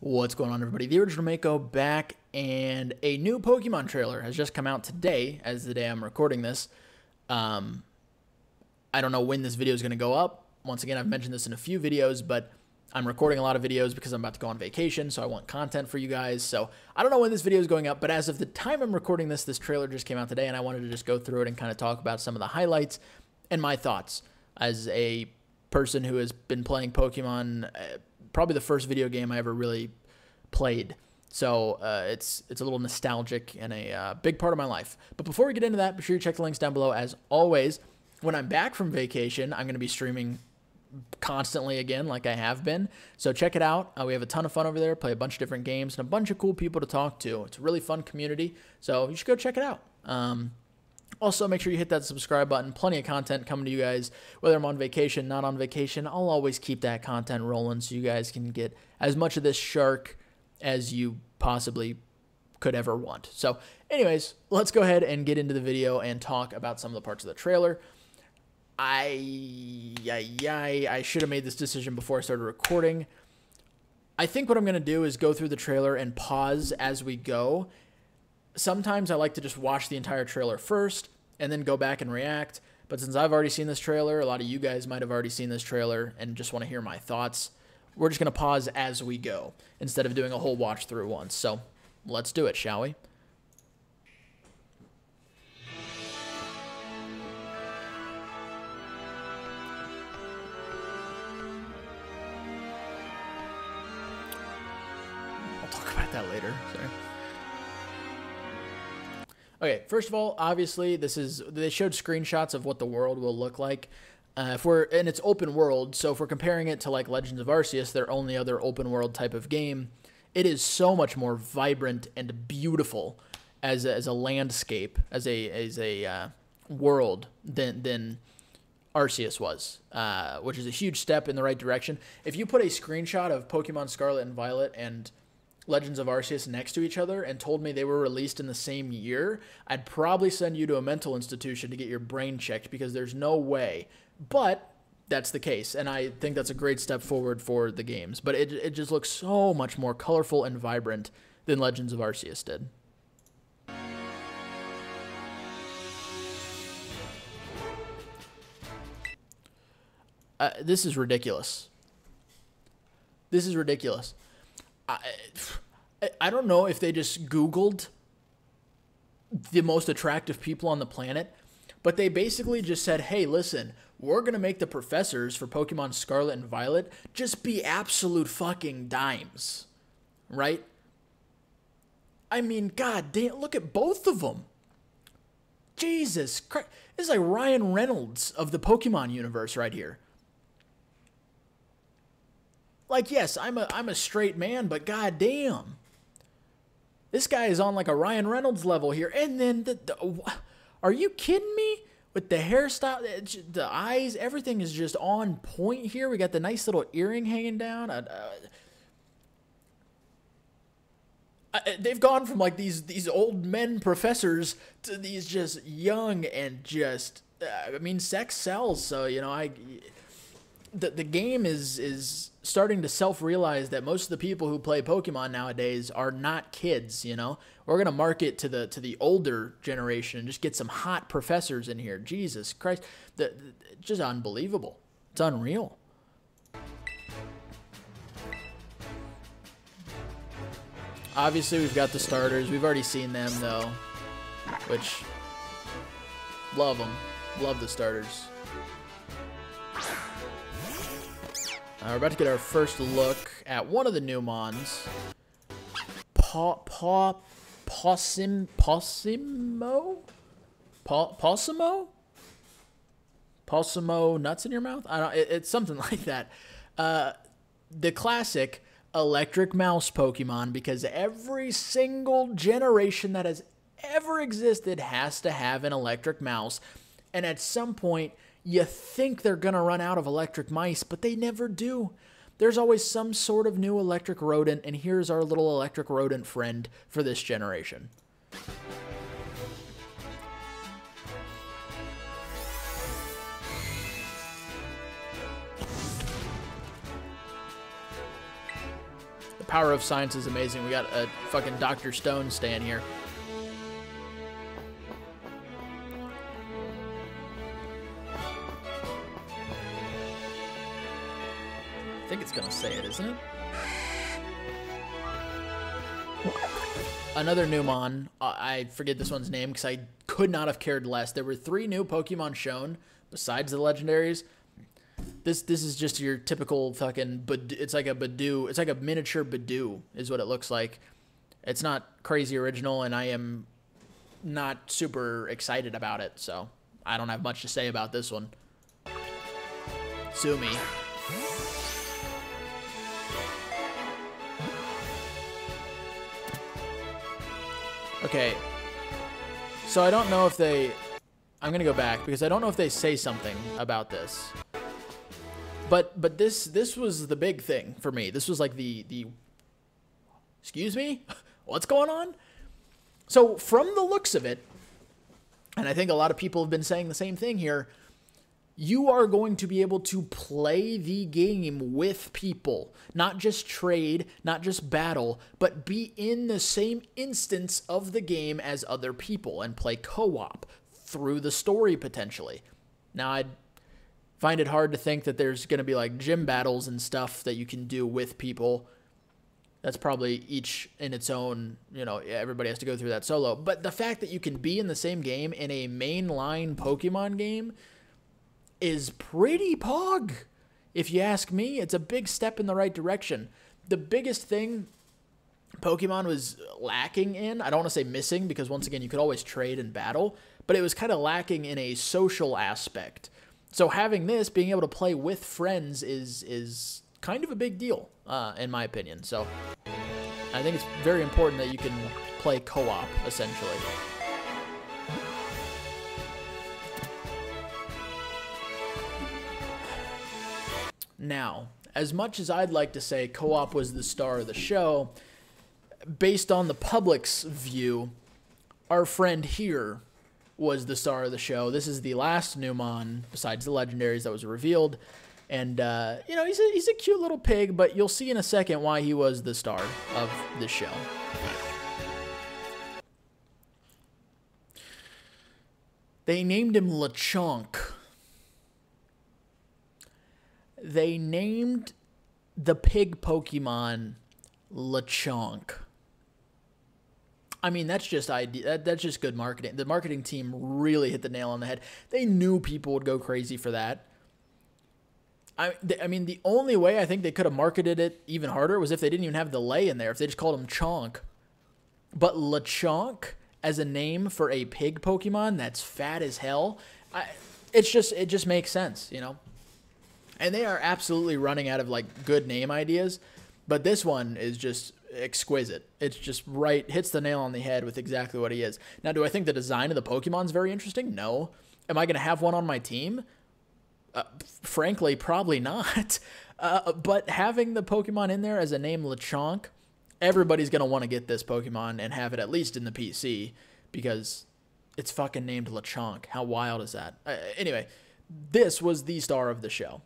What's going on, everybody? The Original Mako back, and a new Pokemon trailer has just come out today, as the day I'm recording this. I don't know when this video is going to go up. Once again, I've mentioned this in a few videos, but I'm recording a lot of videos because I'm about to go on vacation, so I want content for you guys. So I don't know when this video is going up, but as of the time I'm recording this, this trailer just came out today, and I wanted to just go through it and kind of talk about some of the highlights and my thoughts as a person who has been playing Pokemon, probably the first video game I ever really played. So it's a little nostalgic and a big part of my life. But before we get into that, be sure you check the links down below. As always, when I'm back from vacation, I'm going to be streaming constantly again like I have been. So check it out. We have a ton of fun over there, play a bunch of different games, and a bunch of cool people to talk to. It's a really fun community, so you should go check it out. Also, make sure you hit that subscribe button. Plenty of content coming to you guys, whether I'm on vacation, not on vacation. I'll always keep that content rolling so you guys can get as much of this shark as you possibly could ever want. So anyways, let's go ahead and get into the video and talk about some of the parts of the trailer. I should have made this decision before I started recording. I think what I'm going to do is go through the trailer and pause as we go. Sometimes I like to just watch the entire trailer first and then go back and react. But since I've already seen this trailer, a lot of you guys might have already seen this trailer and just want to hear my thoughts. We're just going to pause as we go instead of doing a whole watch through once. So let's do it, shall we? I'll talk about that later. Sorry. Okay, first of all, obviously, they showed screenshots of what the world will look like. And it's open world, so if we're comparing it to like Legends of Arceus, their only other open world type of game, it is so much more vibrant and beautiful as a landscape, as a world than Arceus was, which is a huge step in the right direction. If you put a screenshot of Pokemon Scarlet and Violet and Legends of Arceus next to each other and told me they were released in the same year, I'd probably send you to a mental institution to get your brain checked, because there's no way. But that's the case, and I think that's a great step forward for the games. But it just looks so much more colorful and vibrant than Legends of Arceus did. This is ridiculous. This is ridiculous. I don't know if they just Googled the most attractive people on the planet, but they basically just said, hey, listen, we're going to make the professors for Pokemon Scarlet and Violet just be absolute fucking dimes, right? I mean, god damn, look at both of them. Jesus Christ. This is like Ryan Reynolds of the Pokemon universe right here. Like, yes, I'm a straight man, but goddamn, this guy is on like a Ryan Reynolds level here. And then are you kidding me? With the hairstyle, the eyes, everything is just on point here. We got the nice little earring hanging down. They've gone from like these old men professors to these just young and just. I mean, sex sells, so you know the game is starting to self-realize that most of the people who play Pokemon nowadays are not kids, you know? We're going to market to the older generation and just get some hot professors in here. Jesus Christ. It's just unbelievable. It's unreal. Obviously, we've got the starters. We've already seen them, though, which, love them. Love the starters. We're about to get our first look at one of the new mons. Possimo? Possimo nuts in your mouth? I don't. It's something like that. The classic electric mouse Pokemon, because every single generation that has ever existed has to have an electric mouse, and at some point you think they're going to run out of electric mice, but they never do. There's always some sort of new electric rodent, and here's our little electric rodent friend for this generation. power of science is amazing. We got a fucking Dr. Stone stand here. I think it's gonna say it, isn't it? Another Numon. I forget this one's name because I could not have cared less. There were 3 new Pokemon shown besides the Legendaries. This is just your typical fucking Badoo. It's like a Badoo. It's like a miniature Badoo is what it looks like. It's not crazy original, and I am not super excited about it, so I don't have much to say about this one. Sue me. Okay, so I don't know if they... I'm gonna go back because I don't know if they say something about this. But this was the big thing for me. This was like the excuse me? What's going on? So from the looks of it, and I think a lot of people have been saying the same thing here, you are going to be able to play the game with people, not just trade, not just battle, but be in the same instance of the game as other people and play co-op through the story potentially. Now, I'd find it hard to think that there's going to be like gym battles and stuff that you can do with people. That's probably each in its own, you know, everybody has to go through that solo. But the fact that you can be in the same game in a mainline Pokemon game is pretty pog. If you ask me, it's a big step in the right direction. The biggest thing Pokemon was lacking in, I don't want to say missing because once again, you could always trade and battle, but it was kind of lacking in a social aspect. So having this, being able to play with friends is kind of a big deal, in my opinion. So I think it's very important that you can play co-op, essentially. Now, as much as I'd like to say co-op was the star of the show, based on the public's view, our friend here was the star of the show. This is the last Numon, besides the Legendaries, that was revealed. And, you know, he's a cute little pig, but you'll see in a second why he was the star of the show. They named him Lechonk. They named the pig Pokemon Lechonk. I mean, that's just that's just good marketing. The marketing team really hit the nail on the head. They knew people would go crazy for that. I mean, the only way I think they could have marketed it even harder was if they didn't even have the lay in there, if they just called him Chonk. But Lechonk as a name for a pig Pokemon that's fat as hell, it just makes sense, you know? And they are absolutely running out of, like, good name ideas. But this one is just exquisite. It's just right, hits the nail on the head with exactly what he is. Now, do I think the design of the Pokemon is very interesting? No. Am I going to have one on my team? Frankly, probably not. But having the Pokemon in there as a name Lechonk, everybody's going to want to get this Pokemon and have it at least in the PC because it's fucking named Lechonk. How wild is that? Anyway, this was the star of the show.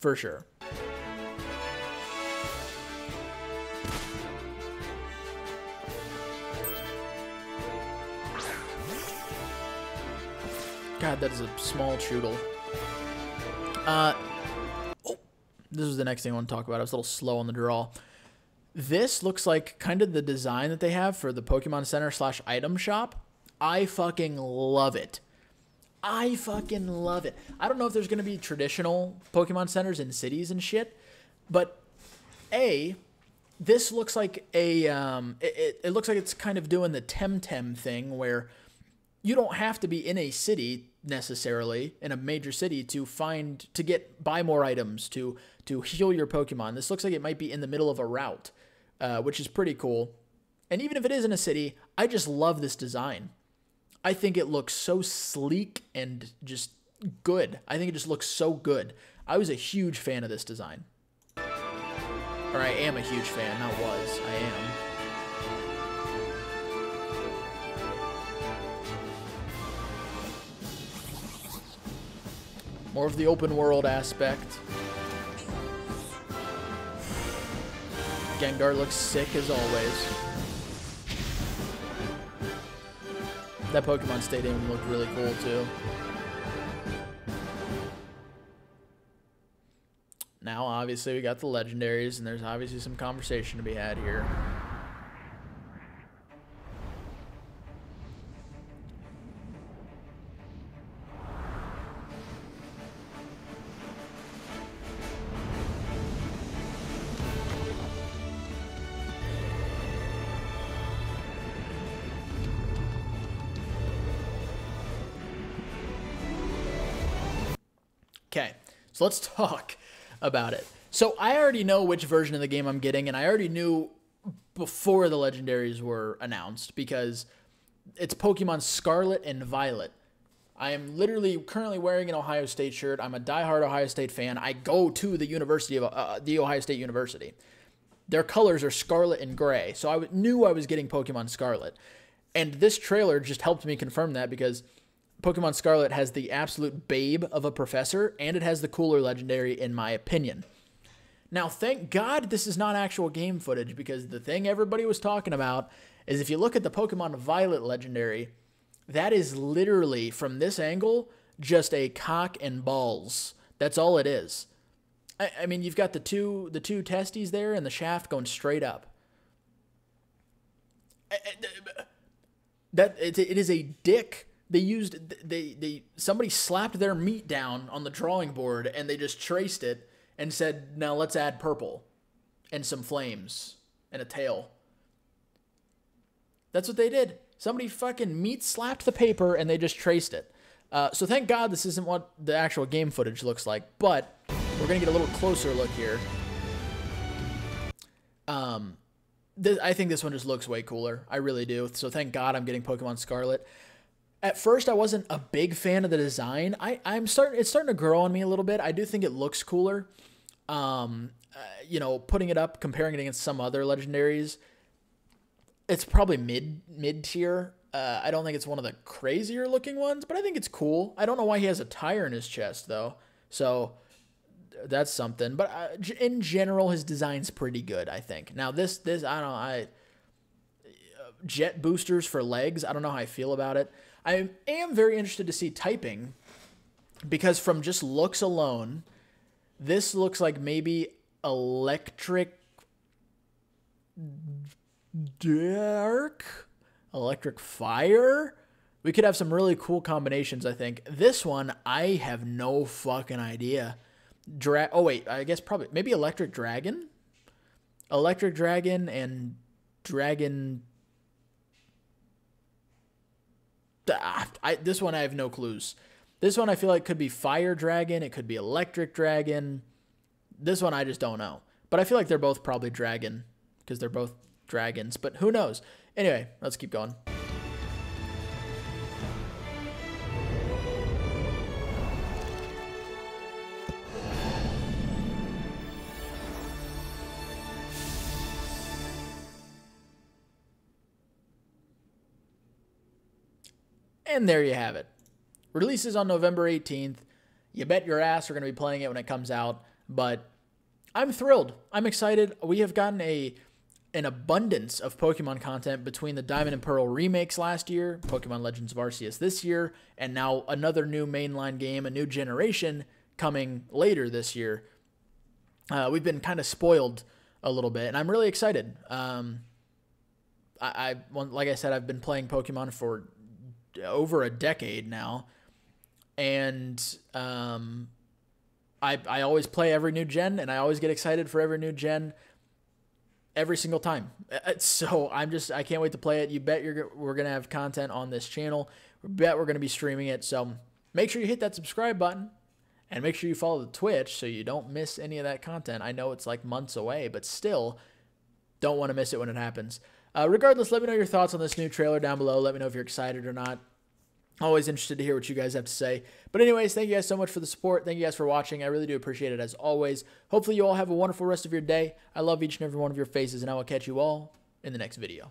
For sure. God, that is a small Choodle. Oh, this is the next thing I want to talk about. I was a little slow on the draw. This looks like kind of the design that they have for the Pokemon Center / item shop. I fucking love it. I fucking love it. I don't know if there's going to be traditional Pokemon centers in cities and shit, but this looks like a, it looks like it's kind of doing the Temtem thing where you don't have to be in a city necessarily, in a major city, to buy more items, to heal your Pokemon. This looks like it might be in the middle of a route, which is pretty cool. And even if it is in a city, I just love this design. I think it looks so sleek and just good. I think it just looks so good. I was a huge fan of this design. Or I am a huge fan, not was. I am. More of the open world aspect. Gengar looks sick as always. That Pokemon Stadium looked really cool too. Now, obviously, we got the Legendaries, and there's obviously some conversation to be had here. Okay, so let's talk about it. So I already know which version of the game I'm getting, and I already knew before the Legendaries were announced because it's Pokemon Scarlet and Violet. I am literally currently wearing an Ohio State shirt. I'm a diehard Ohio State fan. I go to the University of the Ohio State University. Their colors are scarlet and gray, so I knew I was getting Pokemon Scarlet. And this trailer just helped me confirm that because Pokemon Scarlet has the absolute babe of a professor, and it has the cooler legendary, in my opinion. Now, thank God this is not actual game footage, because the thing everybody was talking about is if you look at the Pokemon Violet legendary, that is literally, from this angle, just a cock and balls. That's all it is. I mean, you've got the two testes there and the shaft going straight up. It is a dick. Somebody slapped their meat down on the drawing board and they just traced it and said, now let's add purple and some flames and a tail. That's what they did. Somebody fucking meat slapped the paper and they just traced it. So thank God this isn't what the actual game footage looks like, but we're going to get a little closer look here. I think this one just looks way cooler. I really do. So thank God I'm getting Pokemon Scarlet. At first, I wasn't a big fan of the design. It's starting to grow on me a little bit. I do think it looks cooler. You know, putting it up, comparing it against some other legendaries, it's probably mid tier. I don't think it's one of the crazier looking ones, but I think it's cool. I don't know why he has a tire in his chest though, so that's something. But in general, his design's pretty good, I think. Now this I don't know. Jet boosters for legs. I don't know how I feel about it. I am very interested to see typing because from just looks alone, this looks like maybe electric dark, electric fire. We could have some really cool combinations, I think. This one, I have no fucking idea. Oh, wait, I guess probably, maybe electric dragon? Electric dragon and dragon... This one I have no clues. This one I feel like could be fire dragon. It could be electric dragon. This one I just don't know. But I feel like they're both probably dragon because they're both dragons. But who knows? Anyway, let's keep going. And there you have it. Releases on November 18th. You bet your ass we're going to be playing it when it comes out. But I'm thrilled. I'm excited. We have gotten an abundance of Pokemon content between the Diamond and Pearl remakes last year, Pokemon Legends of Arceus this year, and now another new mainline game, a new generation coming later this year. We've been kind of spoiled a little bit, and I'm really excited. Like I said, I've been playing Pokemon for over a decade now, and I always play every new gen, and I always get excited for every new gen every single time. So I can't wait to play it. You bet we're gonna have content on this channel. We bet we're gonna be streaming it. So make sure you hit that subscribe button and make sure you follow the Twitch so you don't miss any of that content. I know it's like months away, but still don't want to miss it when it happens. Regardless, let me know your thoughts on this new trailer down below. Let me know if you're excited or not. Always interested to hear what you guys have to say. But anyways, thank you guys so much for the support. Thank you guys for watching. I really do appreciate it as always. Hopefully you all have a wonderful rest of your day. I love each and every one of your faces, and I will catch you all in the next video.